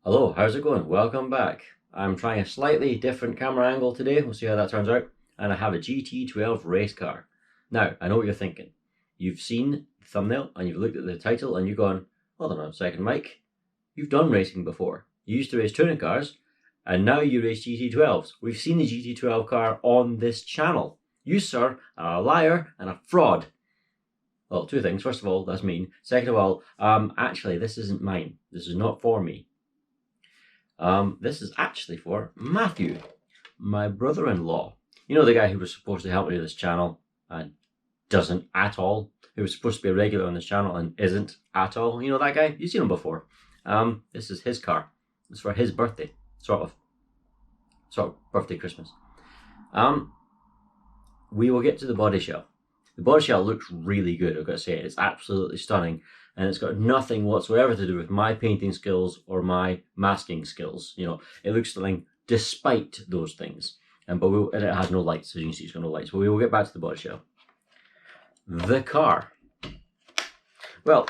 Hello, how's it going? Welcome back. I'm trying a slightly different camera angle today. We'll see how that turns out. And I have a GT12 race car. Now, I know what you're thinking. You've seen the thumbnail and you've looked at the title and you've gone, hold on a second, Mike. You've done racing before. You used to race touring cars and now you race GT12s. We've seen the GT12 car on this channel. You, sir, are a liar and a fraud. Well, two things. First of all, that's mean. Second of all, actually, this isn't mine. This is not for me. This is actually for Matthew, my brother-in-law. You know, the guy who was supposed to help me with this channel and doesn't at all. Who was supposed to be a regular on this channel and isn't at all. You know that guy? You've seen him before. This is his car. It's for his birthday. Sort of birthday, Christmas. We will get to the body shell. The body shell looks really good, I've got to say. It's absolutely stunning. And it's got nothing whatsoever to do with my painting skills or my masking skills. You know, it looks stunning despite those things. And it has no lights, as you can see, it's got no lights. But we will get back to the body shell. The car. Well,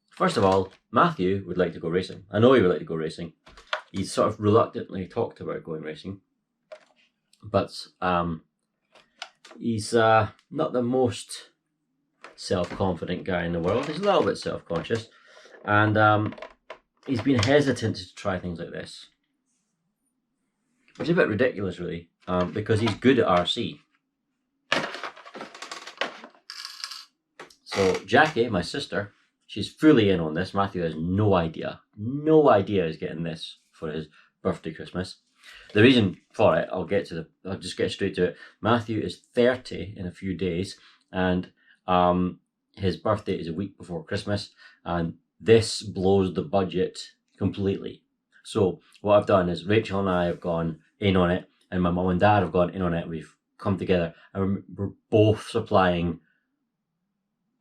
first of all, Matthew would like to go racing. I know he would like to go racing. He's sort of reluctantly talked about going racing. But he's not the most self-confident guy in the world. He's a little bit self-conscious, and he's been hesitant to try things like this, which is a bit ridiculous really, because he's good at RC. So Jackie, my sister, she's fully in on this. Matthew has no idea he's getting this for his birthday Christmas. The reason for it, I'll just get straight to it. Matthew is 30 in a few days, and his birthday is a week before Christmas, and this blows the budget completely. So what I've done is Rachel and I have gone in on it, and my mum and dad have gone in on it. We've come together, and we're both supplying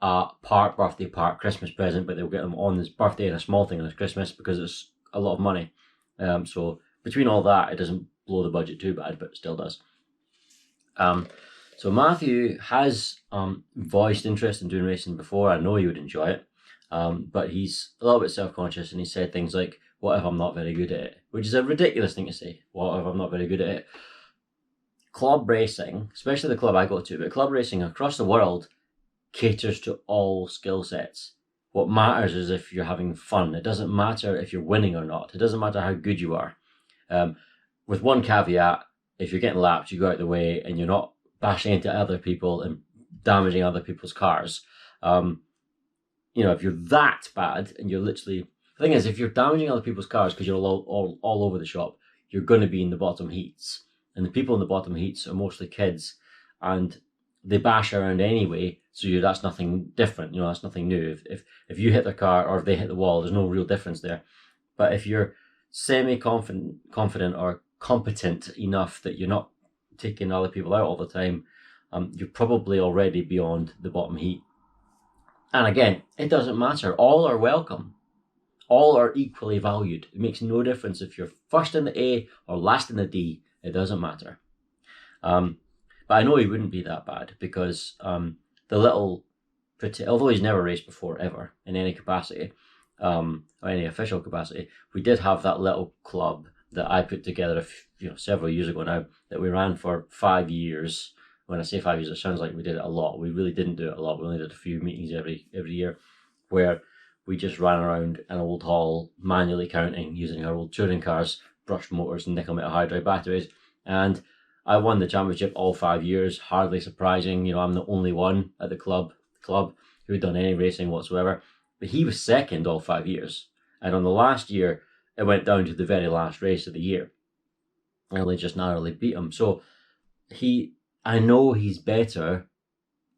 a part birthday, part Christmas present, but they'll get them on his birthday and a small thing on his Christmas because it's a lot of money. So between all that, it doesn't blow the budget too bad, but it still does. So Matthew has voiced interest in doing racing before. I know he would enjoy it, but he's a little bit self-conscious, and he said things like, what if I'm not very good at it? Which is a ridiculous thing to say. What if I'm not very good at it? Club racing, especially the club I go to, but club racing across the world caters to all skill sets. What matters is if you're having fun. It doesn't matter if you're winning or not. It doesn't matter how good you are. With one caveat, if you're getting lapped, you go out the way and you're not bashing into other people and damaging other people's cars. You know, if you're that bad and you're literally... The thing is, if you're damaging other people's cars because you're all over the shop, you're going to be in the bottom heats. And the people in the bottom heats are mostly kids, and they bash around anyway, so that's nothing different, you know, that's nothing new. If you hit their car or if they hit the wall, there's no real difference there. But if you're semi-confident or competent enough that you're not taking other people out all the time, you're probably already beyond the bottom heat. And again, it doesn't matter. All are welcome. All are equally valued. It makes no difference if you're first in the A or last in the D. It doesn't matter. But I know he wouldn't be that bad because although he's never raced before ever in any capacity, or any official capacity, we did have that little club that I put together several years ago now, that we ran for 5 years. When I say 5 years, it sounds like we did it a lot. We really didn't do it a lot. We only did a few meetings every year, where we just ran around an old hall, manually counting, using our old touring cars, brushed motors and nickel metal hydride batteries. And I won the championship all 5 years. Hardly surprising. You know, I'm the only one at the club who had done any racing whatsoever. But he was second all 5 years. And on the last year, it went down to the very last race of the year. I only just narrowly beat him. So I know he's better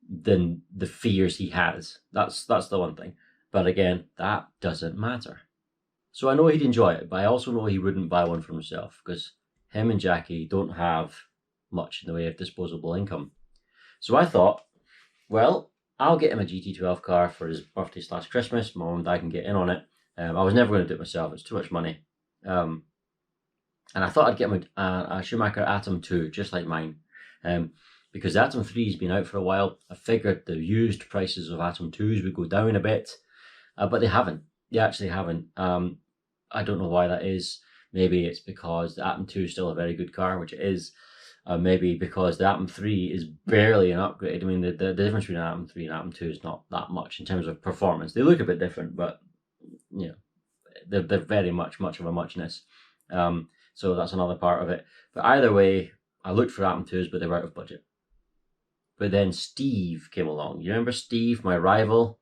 than the fears he has. That's the one thing. But again, that doesn't matter. So I know he'd enjoy it, but I also know he wouldn't buy one for himself, because him and Jackie don't have much in the way of disposable income. So I thought, well, I'll get him a GT12 car for his birthday / Christmas. My mum and dad can get in on it. I was never going to do it myself. It's too much money. And I thought I'd get him a Schumacher Atom 2, just like mine. Because the Atom 3 has been out for a while. I figured the used prices of Atom 2s would go down a bit. But they haven't. They actually haven't. I don't know why that is. Maybe it's because the Atom 2 is still a very good car, which it is. Maybe because the Atom 3 is barely an upgrade. I mean, the difference between an Atom 3 and Atom 2 is not that much in terms of performance. They look a bit different, but you know, they're very much of a muchness. So that's another part of it. But either way, I looked for Atom 2s, but they were out of budget. But then Steve came along. You remember Steve, my rival,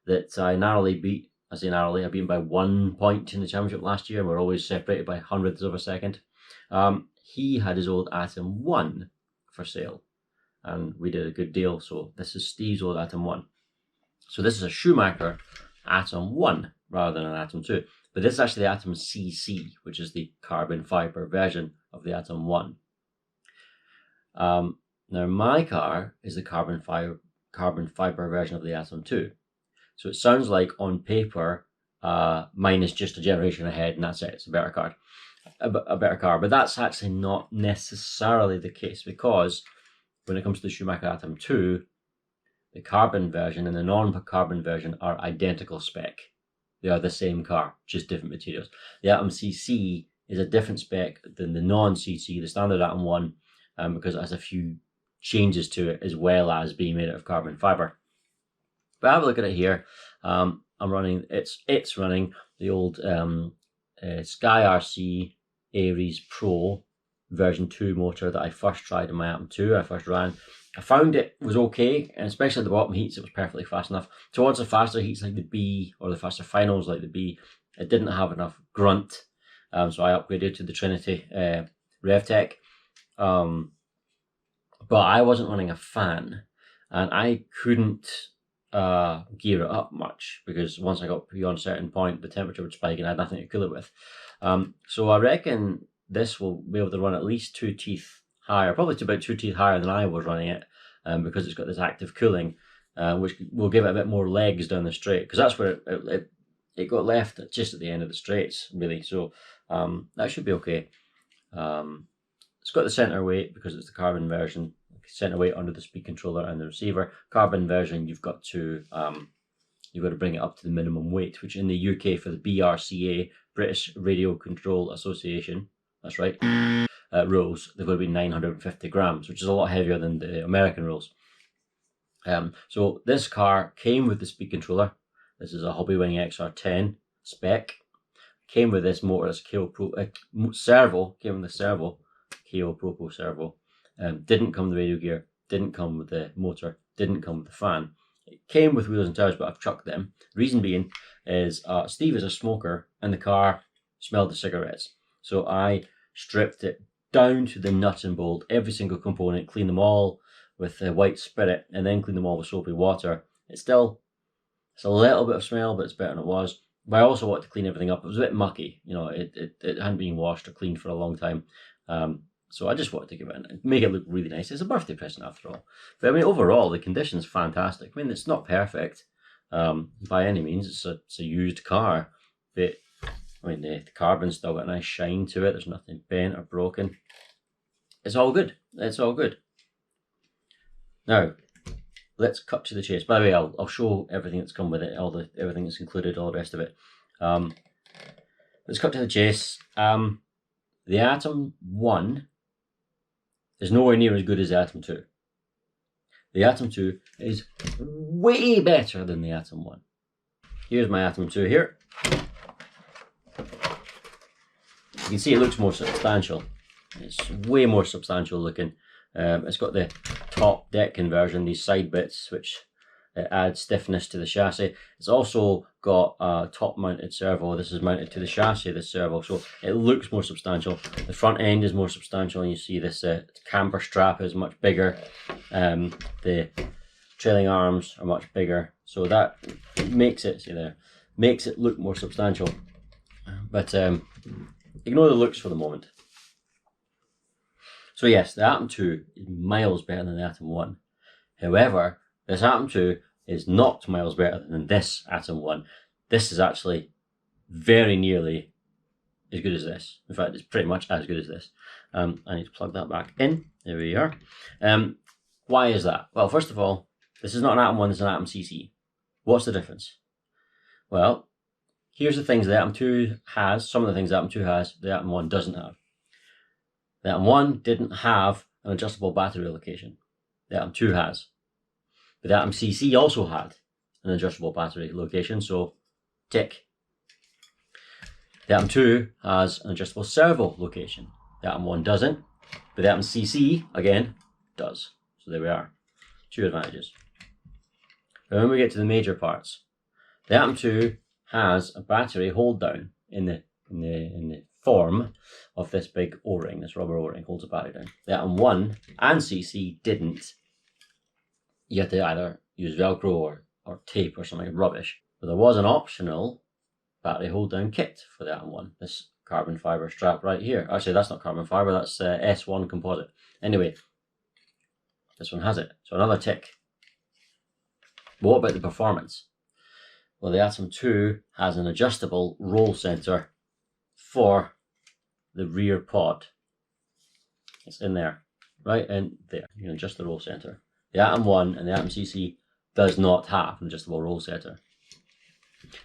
that I narrowly beat? I say narrowly, I beat him by 1 point in the championship last year, and we're always separated by hundredths of a second. He had his old Atom 1 for sale, and we did a good deal. So this is Steve's old Atom 1. So this is a Schumacher Atom 1 rather than an Atom 2. But this is actually the Atom CC, which is the carbon fiber version of the Atom 1. Now my car is the carbon fiber version of the Atom 2. So it sounds like on paper, mine is just a generation ahead, and that's it. It's a better car. A better car, but that's actually not necessarily the case, because when it comes to the Schumacher Atom 2, the carbon version and the non-carbon version are identical spec. They are the same car, just different materials. The Atom CC is a different spec than the non-CC, the standard Atom 1, because it has a few changes to it, as well as being made out of carbon fiber. But have a look at it here. I'm running, it's running the old Sky RC Aries Pro version 2 motor that I first tried in my Atom 2. I first ran. I found it was okay, and especially at the bottom heats, it was perfectly fast enough. Towards the faster heats like the B, or the faster finals like the B, it didn't have enough grunt, so I upgraded to the Trinity RevTech. But I wasn't running a fan, and I couldn't gear it up much, because once I got beyond a certain point, the temperature would spike and I had nothing to cool it with. So I reckon this will be able to run at least 2 teeth higher, probably to about 2 teeth higher than I was running it, because it's got this active cooling, which will give it a bit more legs down the straight, because that's where it got left just at the end of the straights, really. So that should be okay. It's got the center weight because it's the carbon version. Center weight under the speed controller and the receiver. Carbon version, you've got to bring it up to the minimum weight, which in the UK for the BRCA, British Radio Control Association, that's right, rules, they've got to be 950 grams, which is a lot heavier than the American rules. So this car came with the speed controller. This is a Hobbywing XR10 spec. Came with this motor, this KO Pro servo. Came with the servo, KO Pro servo. Didn't come with the radio gear, didn't come with the motor, didn't come with the fan. It came with wheels and tires, but I've chucked them. Reason being is Steve is a smoker, and the car smelled of cigarettes. So I stripped it down to the nut and bolt, every single component, cleaned them all with white spirit, and then cleaned them all with soapy water. It's a little bit of smell, but it's better than it was. But I also wanted to clean everything up. It was a bit mucky, you know, it hadn't been washed or cleaned for a long time. So I just wanted to give it and make it look really nice. It's a birthday present after all. But I mean, overall, the condition's fantastic. I mean, it's not perfect by any means. It's a used car. But I mean, the carbon's still got a nice shine to it. There's nothing bent or broken. It's all good. It's all good. Now, let's cut to the chase. By the way, I'll show everything that's come with it, everything that's included, all the rest of it. Let's cut to the chase. The Atom 1 is nowhere near as good as the Atom 2. The Atom 2 is way better than the Atom 1. Here's my Atom 2 here. You can see it looks more substantial. It's way more substantial looking. It's got the top deck conversion, these side bits, which adds stiffness to the chassis. It's also got a top mounted servo. This is mounted to the chassis, this servo, so it looks more substantial. The front end is more substantial, and you see this camber strap is much bigger. The trailing arms are much bigger, so that makes it, see there, makes it look more substantial. But ignore the looks for the moment. So yes, the Atom 2 is miles better than the Atom 1. However, this Atom 2 is not miles better than this Atom 1. This is actually very nearly as good as this. In fact, it's pretty much as good as this. I need to plug that back in. There we are. Why is that? Well, first of all, this is not an Atom 1, this is an Atom CC. What's the difference? Well, here's the things the Atom 2 has, some of the things the Atom 2 has, the Atom 1 doesn't have. The Atom 1 didn't have an adjustable battery location. The Atom 2 has. But the Atom CC also had an adjustable battery location, so tick. The Atom 2 has an adjustable servo location. The Atom 1 doesn't, but the Atom CC, again, does. So there we are. 2 advantages. But when we get to the major parts, the Atom 2 has a battery hold down in the form of this big O-ring. This rubber O-ring holds a battery down. The Atom 1 and CC didn't. You had to either use Velcro or tape or something rubbish. But there was an optional battery hold down kit for the Atom 1. This carbon fibre strap right here. Actually, that's not carbon fibre, that's S1 composite. Anyway, this one has it. So another tick. But what about the performance? Well, the Atom 2 has an adjustable roll center for the rear pod. It's in there, right in there. You can adjust the roll center. The Atom 1 and the Atom CC does not have an adjustable roll center.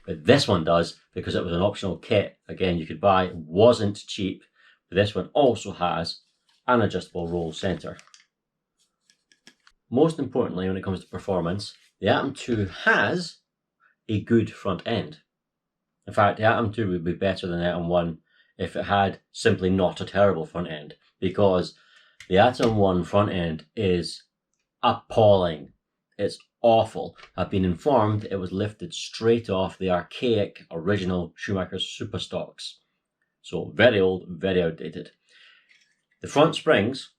But this one does, because it was an optional kit. Again, you could buy, it wasn't cheap. But this one also has an adjustable roll center. Most importantly, when it comes to performance, the Atom 2 has a good front end. In fact, the Atom 2 would be better than the Atom 1 if it had simply not a terrible front end, because the Atom 1 front end is appalling. It's awful. I've been informed it was lifted straight off the archaic original Schumacher Super Stocks. So very old, very outdated. The front springs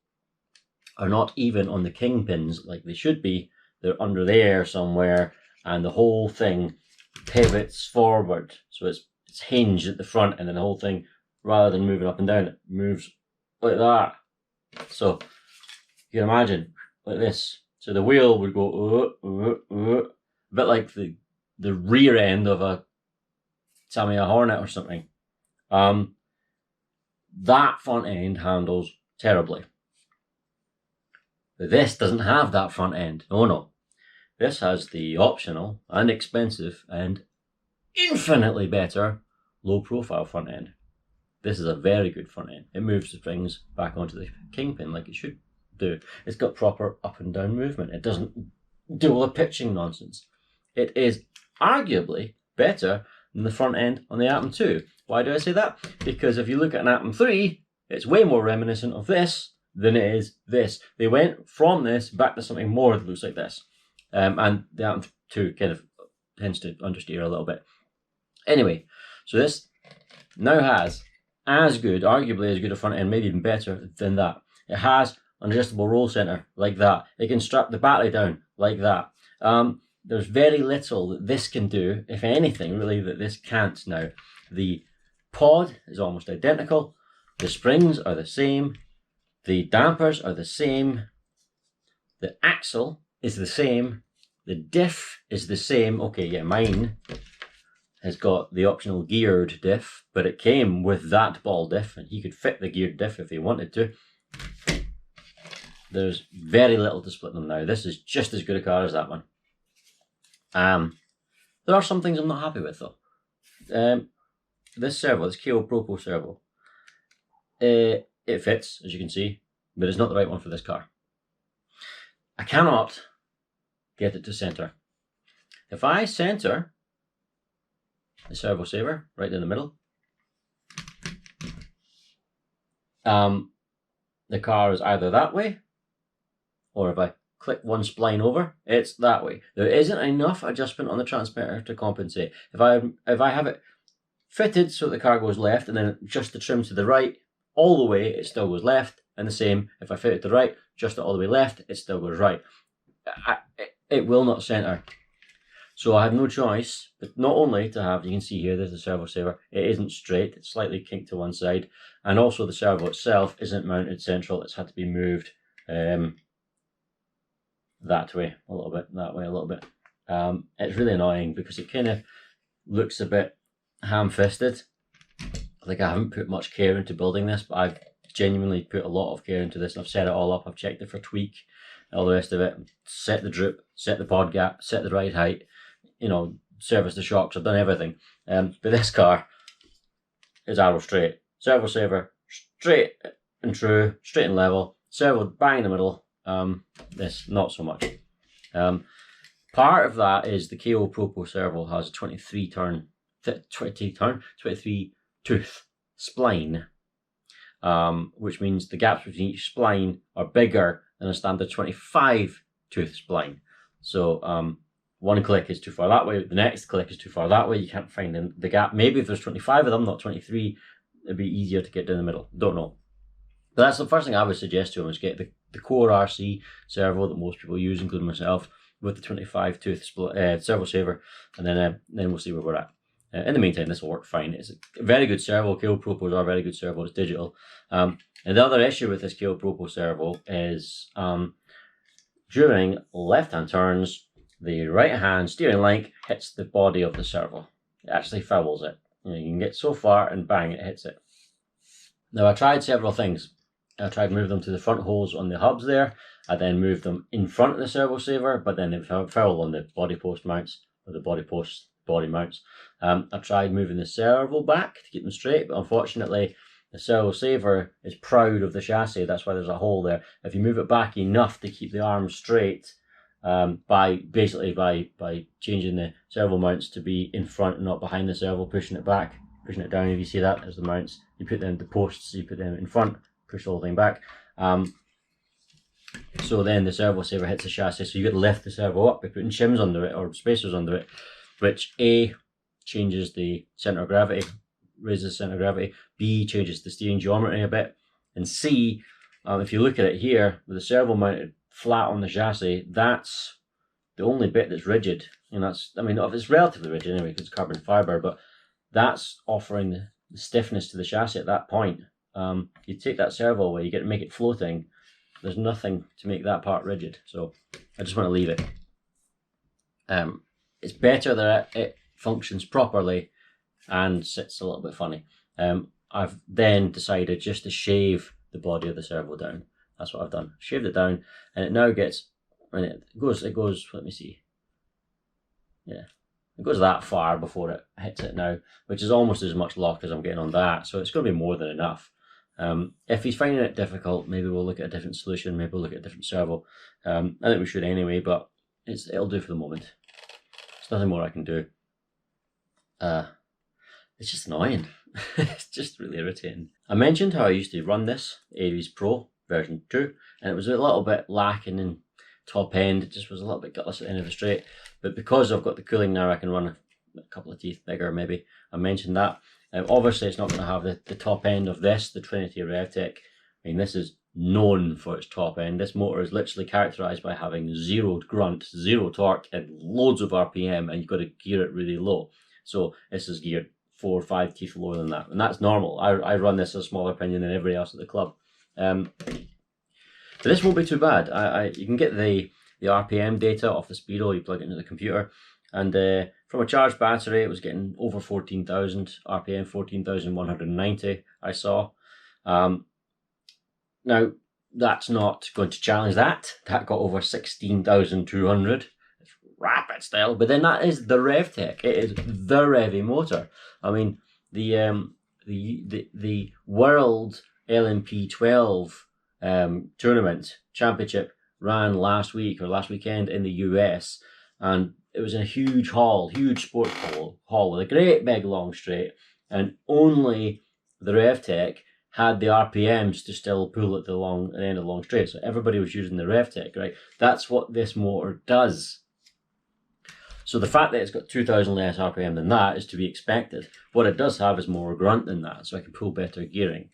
are not even on the kingpins like they should be. They're under there somewhere, and the whole thing pivots forward. So it's hinged at the front, and then the whole thing, rather than moving up and down, it moves like that. So you can imagine, like this. So the wheel would go a bit like the rear end of a Tamiya Hornet or something. That front end handles terribly. But this doesn't have that front end. Oh no. This has the optional and expensive and infinitely better low profile front end. This is a very good front end. It moves the springs back onto the kingpin like it should do. It's got proper up and down movement. It doesn't do all the pitching nonsense. It is arguably better than the front end on the Atom 2. Why do I say that? Because if you look at an Atom 3, it's way more reminiscent of this than it is this. They went from this back to something more that looks like this. And the Atom 2 kind of tends to understeer a little bit. Anyway, so this now has as good, arguably as good a front end, maybe even better than that. It has an adjustable roll center like that. It can strap the battery down like that. There's very little that this can do, if anything, really, that this can't now. The pod is almost identical. The springs are the same. The dampers are the same. The axle is the same. The diff is the same. Okay, yeah, mine has got the optional geared diff, but it came with that ball diff, and he could fit the geared diff if he wanted to. There's very little to split them now. This is just as good a car as that one. There are some things I'm not happy with though. This servo, this KO Propo servo, it fits, as you can see, but it's not the right one for this car. I cannot get it to center. If I center the servo saver right in the middle, the car is either that way, or if I click one spline over, it's that way. There isn't enough adjustment on the transmitter to compensate. If I have it fitted so the car goes left, and then just the trim to the right, all the way, it still goes left. And the same, if I fit it to the right, just all the way left, it still goes right. It will not center. So I have no choice, but not only to have, you can see here, there's the servo saver. It isn't straight, it's slightly kinked to one side. And also the servo itself isn't mounted central, it's had to be moved that way a little bit, that way a little bit. It's really annoying because it kind of looks a bit ham-fisted. Like I haven't put much care into building this, but I've genuinely put a lot of care into this. I've set it all up, I've checked it for tweak, all the rest of it, set the droop, set the pod gap, set the ride height, you know, serviced the shocks, I've done everything. But this car is arrow straight. Servo saver, straight and true, straight and level. Servo bang in the middle. This, not so much. Part of that is the KO Propo servo has a 23 tooth spline, which means the gaps between each spline are bigger than a standard 25 tooth spline. So one click is too far that way, the next click is too far that way, you can't find the gap. Maybe if there's 25 of them, not 23, it'd be easier to get down the middle. Don't know. But that's the first thing I would suggest to him, is get the core RC servo that most people use, including myself, with the 25 tooth servo saver, and then we'll see where we're at. In the meantime, this will work fine. It's a very good servo. KO Propos are a very good servo. It's digital. And the other issue with this KO Propo servo is during left-hand turns, the right-hand steering link hits the body of the servo. It actually fouls it. You can get so far and bang, it hits it. Now, I tried several things. I tried moving them to the front holes on the hubs there. I then moved them in front of the servo saver, but then they foul on the body post mounts, or the body mounts. I tried moving the servo back to keep them straight, but unfortunately the servo saver is proud of the chassis. That's why there's a hole there. If you move it back enough to keep the arms straight, by changing the servo mounts to be in front and not behind the servo, pushing it back, pushing it down. If you see that as the mounts, you put them the posts, you put them in front, push the whole thing back. So then the servo saver hits the chassis, so you got to lift the servo up by putting shims under it or spacers under it, which A, changes the centre of gravity, raises the centre of gravity, B, changes the steering geometry a bit, and C, if you look at it here, with the servo mounted flat on the chassis, that's the only bit that's rigid. And that's, I mean, it's relatively rigid anyway because it's carbon fibre, but that's offering the stiffness to the chassis at that point. You take that servo away, you get to make it floating. There's nothing to make that part rigid, so I just want to leave it. It's better that it functions properly and sits a little bit funny. I've then decided just to shave the body of the servo down. That's what I've done. Shaved it down, and it now gets, and it goes, let me see. Yeah, it goes that far before it hits it now, which is almost as much lock as I'm getting on that, so it's going to be more than enough. If he's finding it difficult, maybe we'll look at a different solution, maybe we'll look at a different servo. I think we should anyway, but it'll do for the moment. There's nothing more I can do. It's just annoying. It's just really irritating. I mentioned how I used to run this Diaries Pro version 2, and it was a little bit lacking in top end. It just was a little bit gutless at the end of the straight, but because I've got the cooling now, I can run a couple of teeth bigger maybe. I mentioned that. Obviously it's not going to have the top end of this, the Trinity RevTech. I mean, this is known for its top end. This motor is literally characterized by having zero grunt, zero torque, and loads of RPM, and you've got to gear it really low. So this is geared 4 or 5 teeth lower than that, and that's normal. I run this as a smaller pinion than everybody else at the club. But this won't be too bad. You can get the RPM data off the speedo, you plug it into the computer, and from a charged battery it was getting over 14,000 RPM, 14,190 I saw. Now that's not going to challenge that. That got over 16,200. It's rapid still, but then that is the RevTech. It is the Revy motor. I mean, the World LMP12 tournament championship ran last week or last weekend in the US, and it was in a huge hall, huge sports hall with a great big long straight, and only the RevTech had the RPMs to still pull at the end of the long straight. So everybody was using the RevTech, right? That's what this motor does. So the fact that it's got 2,000 less RPM than that is to be expected. What it does have is more grunt than that, so I can pull better gearing.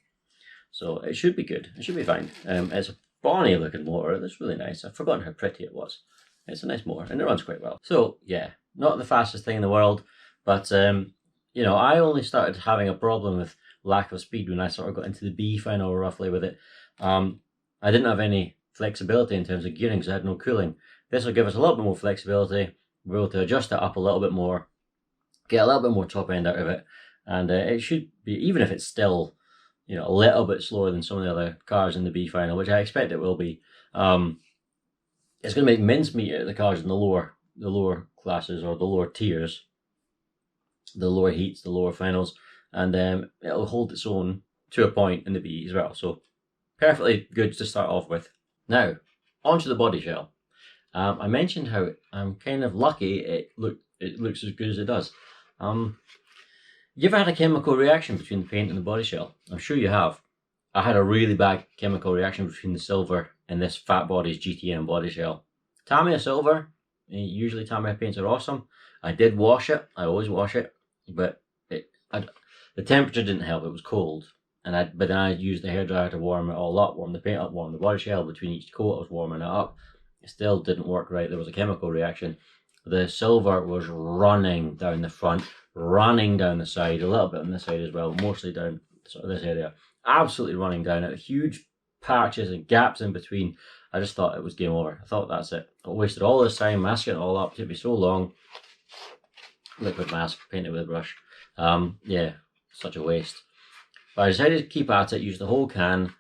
So it should be good. It should be fine. It's a bonny looking motor. That's really nice. I've forgotten how pretty it was. It's a nice motor and it runs quite well. So yeah, not the fastest thing in the world, but you know, I only started having a problem with lack of speed when I sort of got into the B final roughly with it. I didn't have any flexibility in terms of gearing because I had no cooling. This will give us a little bit more flexibility. We're able to adjust it up a little bit more, get a little bit more top end out of it, and it should be, even if it's still, you know, a little bit slower than some of the other cars in the B final, which I expect it will be. It's going to make mincemeat out of the cars in the lower classes or the lower tiers, the lower heats, the lower finals, and it'll hold its own to a point in the BE as well. So perfectly good to start off with. Now, onto the body shell. I mentioned how I'm kind of lucky it looks as good as it does. You've had a chemical reaction between the paint and the body shell. I'm sure you have. I had a really bad chemical reaction between the silver and this Fat Body's GTM body shell. Tamiya silver, usually Tamiya paints are awesome. I did wash it, I always wash it, but the temperature didn't help, it was cold. But then I used the hairdryer to warm it all up, warm the paint up, warm the body shell. Between each coat I was warming it up. It still didn't work right, there was a chemical reaction. The silver was running down the front, running down the side, a little bit on this side as well, mostly down sort of this area. Absolutely running down it, huge patches and gaps in between. I just thought it was game over. I thought that's it. I wasted all this time masking it all up. It took me so long. Liquid mask, painted with a brush. Yeah, such a waste. But I decided to keep at it, use the whole can,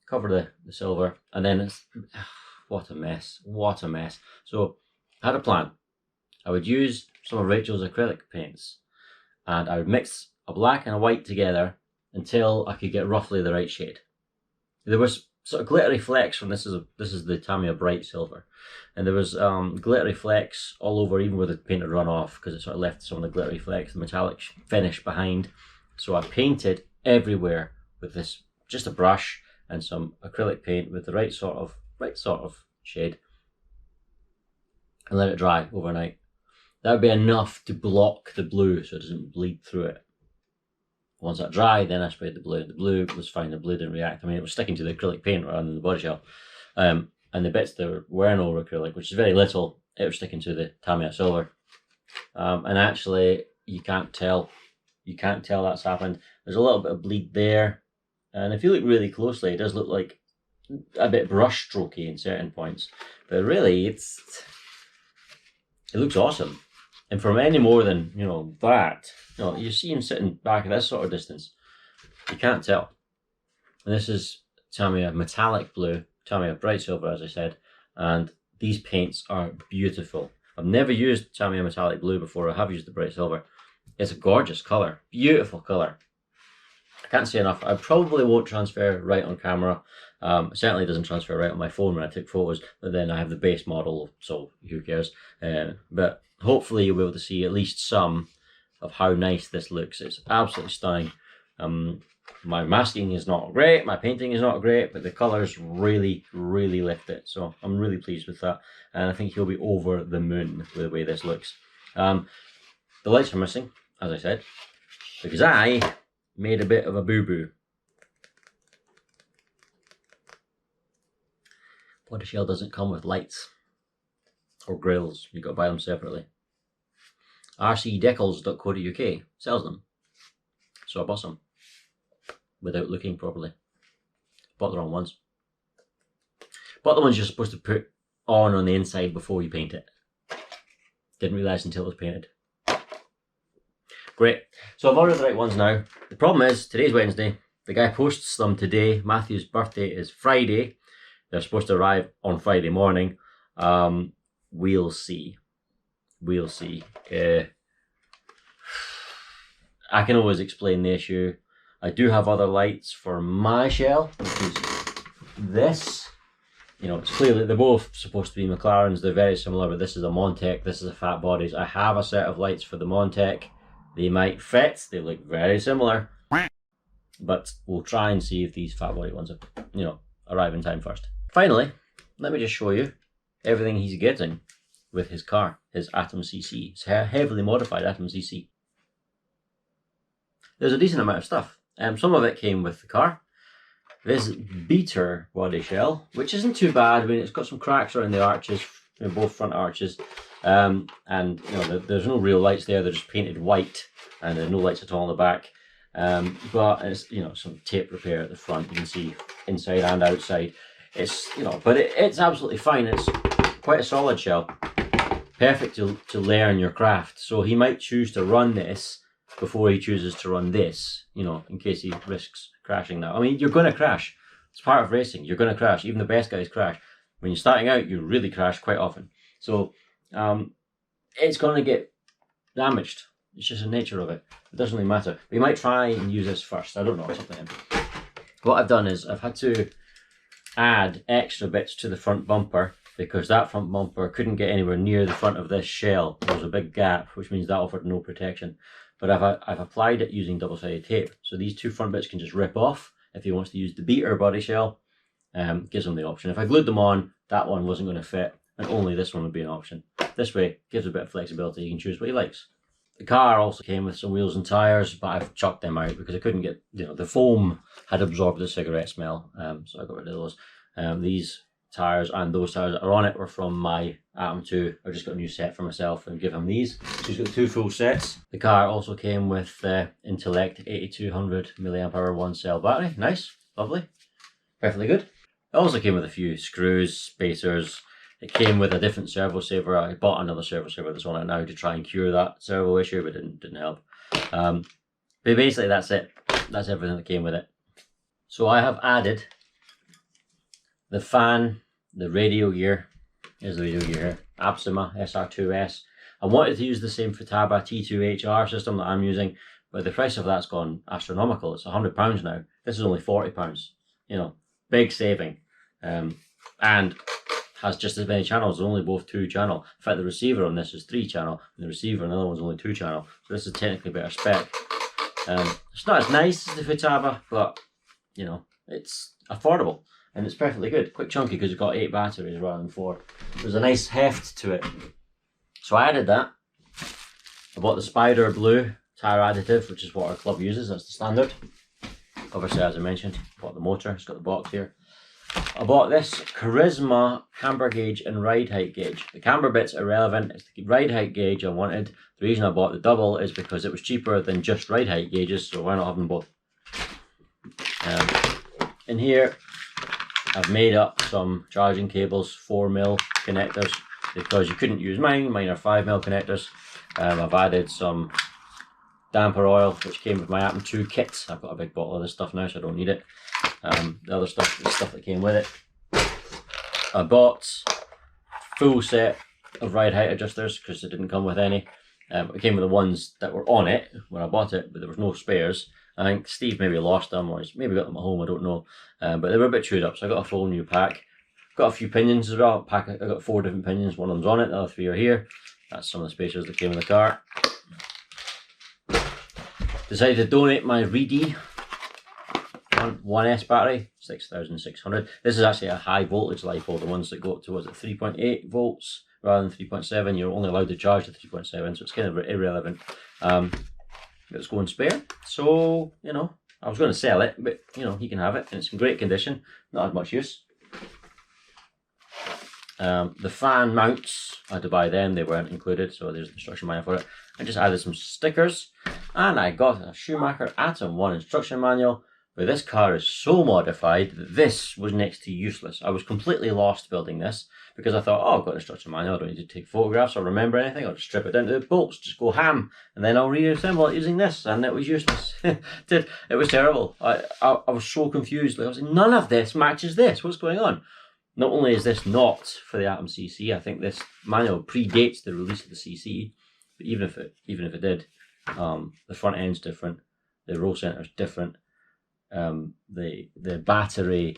cover the silver, and then it's what a mess. What a mess. So I had a plan. I would use some of Rachel's acrylic paints, and I would mix a black and a white together until I could get roughly the right shade. There was sort of glittery flecks from this is the Tamiya Bright Silver, and there was glittery flecks all over, even where the paint had run off, because it sort of left some of the glittery flecks, the metallic finish behind. So I painted everywhere with this, just a brush and some acrylic paint with the right sort of shade, and let it dry overnight. That would be enough to block the blue so it doesn't bleed through it. Once that dried, then I sprayed the blue. The blue was fine, the blue didn't react. I mean, it was sticking to the acrylic paint rather than the body shell. And the bits that were no acrylic, which is very little, it was sticking to the Tamiya silver. And actually, you can't tell that's happened. There's a little bit of bleed there. And if you look really closely, it does look like a bit brush strokey in certain points. But really, it looks awesome. And from any more than, that, you see him sitting back at this sort of distance, you can't tell. And this is Tamiya Metallic Blue, Tamiya Bright Silver, as I said, and these paints are beautiful. I've never used Tamiya Metallic Blue before. I have used the Bright Silver. It's a gorgeous colour, beautiful colour. I can't say enough. I probably won't transfer right on camera. It certainly doesn't transfer right on my phone when I take photos, but then I have the base model, so who cares. But hopefully you'll be able to see at least some of how nice this looks. It's absolutely stunning. My masking is not great, my painting is not great, but the colours really, really lift it. So I'm really pleased with that, and I think he'll be over the moon with the way this looks. The lights are missing, as I said, because I made a bit of a boo-boo. Body shell doesn't come with lights or grills, you've got to buy them separately. RCDecals.co.uk sells them, so I bought some without looking properly. Bought the wrong ones. Bought the ones you're supposed to put on the inside before you paint it. Didn't realise until it was painted. Great, so I've ordered the right ones now. The problem is, today's Wednesday, the guy posts them today. Matthew's birthday is Friday. They're supposed to arrive on Friday morning. We'll see. We'll see. I can always explain the issue. I do have other lights for my shell, which is this. It's clearly, they're both supposed to be McLarens. They're very similar, but this is a Montec, this is a Fat Bodies. I have a set of lights for the Montec. They might fit, they look very similar, but we'll try and see if these Fat Body ones arrive in time first. Finally, let me just show you everything he's getting with his car, his Atom CC. It's a heavily modified Atom CC. There's a decent amount of stuff. Some of it came with the car. This beater body shell, which isn't too bad. I mean, it's got some cracks around the arches, both front arches. And there's no real lights there, they're just painted white, and there's no lights at all on the back. But it's, some tape repair at the front, you can see inside and outside. It's, but it's absolutely fine. It's quite a solid shell, perfect to learn your craft. So he might choose to run this before he chooses to run this, in case he risks crashing that. I mean, you're going to crash. It's part of racing. You're going to crash. Even the best guys crash. When you're starting out, you really crash quite often. So it's going to get damaged. It's just the nature of it. It doesn't really matter. We might try and use this first. I don't know, something. What I've done is I've had to add extra bits to the front bumper because that front bumper couldn't get anywhere near the front of this shell. There was a big gap, which means that offered no protection. But I've applied it using double-sided tape. So these two front bits can just rip off if he wants to use the beater body shell. Gives him the option. If I glued them on, that one wasn't going to fit, and only this one would be an option. This way, gives a bit of flexibility. He can choose what he likes. The car also came with some wheels and tyres, but I've chucked them out because I couldn't get, the foam had absorbed the cigarette smell, so I got rid of those. These tyres and those tyres that are on it were from my Atom 2. I just got a new set for myself and give him these. So he's got 2 full sets. The car also came with Intellect 8200 mAh 1-cell battery. Nice, lovely, perfectly good. It also came with a few screws, spacers. It came with a different servo saver. I bought another servo saver that's on it now to try and cure that servo issue, but it didn't help. But basically that's it. That's everything that came with it. So I have added the fan, the radio gear. Here's the radio gear here. Apsima SR2S. I wanted to use the same Futaba T2HR system that I'm using, but the price of that's gone astronomical. It's £100 now. This is only £40. Big saving. And has just as many channels. They're only both 2-channel. In fact, the receiver on this is 3-channel, and the receiver on the other one's only 2-channel. So this is technically better spec. It's not as nice as the Futaba, but it's affordable and it's perfectly good. Quick chunky because it's got 8 batteries rather than 4. There's a nice heft to it. So I added that. I bought the Spider Blue tire additive, which is what our club uses. That's the standard. Obviously, as I mentioned, bought the motor. It's got the box here. I bought this Charisma camber gauge and ride height gauge. The camber bit's irrelevant. It's the ride height gauge I wanted. The reason I bought the double is because it was cheaper than just ride height gauges, so why not have them both? In here, I've made up some charging cables, 4mm connectors, because you couldn't use mine. Mine are 5mm connectors. I've added some damper oil, which came with my Atom 2 kit. I've got a big bottle of this stuff now, so I don't need it. The other stuff is stuff that came with it. I bought full set of ride height adjusters because it didn't come with any. It came with the ones that were on it when I bought it, but there was no spares. I think Steve maybe lost them, or he's maybe got them at home, I don't know. But they were a bit chewed up, so I got a full new pack. Got a few pinions as well. I got 4 different pinions. One of them's on it, the other 3 are here. That's some of the spacers that came in the car. Decided to donate my Reedy 1S battery, 6600. This is actually a high voltage LiPo, the ones that go up to, 3.8 volts rather than 3.7. You're only allowed to charge to 3.7, so it's kind of irrelevant. It's going spare, so I was going to sell it, but he can have it, and it's in great condition, not had much use. The fan mounts, I had to buy them, they weren't included, so there's the instruction manual for it. I just added some stickers, and I got a Schumacher Atom 1 instruction manual. But this car is so modified that this was next to useless. I was completely lost building this because I thought, oh, I've got an instruction manual, I don't need to take photographs or remember anything, I'll just strip it down to the bolts, just go ham, and then I'll reassemble it using this, and it was useless. It was terrible. I was so confused. I was like, none of this matches this, what's going on? Not only is this not for the Atom CC, I think this manual predates the release of the CC, but even if it did, the front end's different, the roll center's different. The battery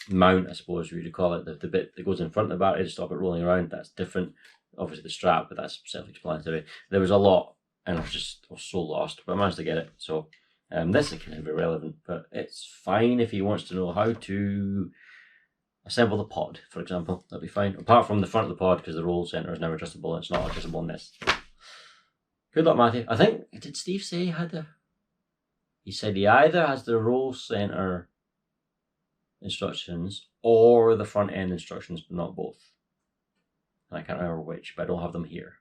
mount, I suppose you would call it, the bit that goes in front of the battery to stop it rolling around, that's different. Obviously the strap, but that's self-explanatory. There was a lot, and I was so lost, but I managed to get it. So this is kind of irrelevant, but it's fine if he wants to know how to assemble the pod, for example. That'd be fine. Apart from the front of the pod, because the roll center is never adjustable, and it's not adjustable in this. Good luck, Matthew. I think, did Steve say he had the... He said he either has the roll center instructions or the front end instructions, but not both. And I can't remember which, but I don't have them here.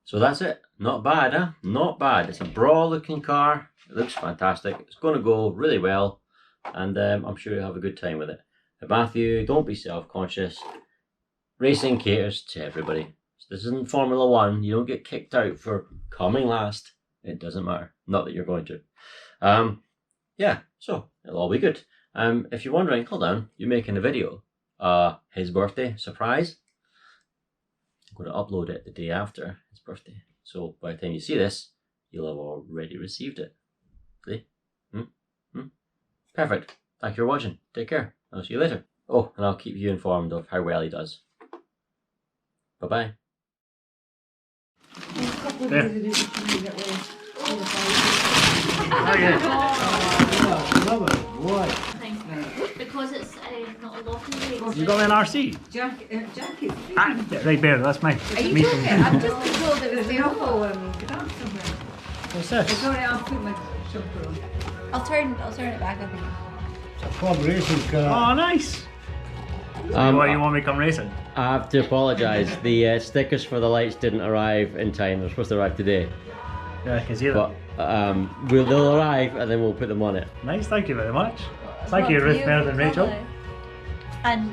So that's it. Not bad, huh? Not bad. It's a broad looking car. It looks fantastic. It's going to go really well, and I'm sure you'll have a good time with it. But Matthew, don't be self-conscious. Racing caters to everybody. So this isn't Formula 1. You don't get kicked out for coming last. It doesn't matter. Not that you're going to. Yeah, so it'll all be good. If you're wondering, hold on, you're making a video. His birthday surprise. going to upload it the day after his birthday. So by the time you see this, you'll have already received it. See? Perfect. Thank you for watching. Take care. I'll see you later. Oh, and I'll keep you informed of how well he does. Bye-bye. Because it's not a lot of weight. You got an RC? Jackie. Right there, that's mine. Are you joking? I've just been told it was the awful grab somewhere. What's this? Sorry, I'll put my jumper on. I'll turn it back up again. Club racing car. Oh, nice. What, you want me to come racing? I have to apologise. The stickers for the lights didn't arrive in time. They're supposed to arrive today. Yeah, I can see that. But they'll arrive and then we'll put them on it. Nice, thank you very much. Thank you, Ruth, better than Rachel. And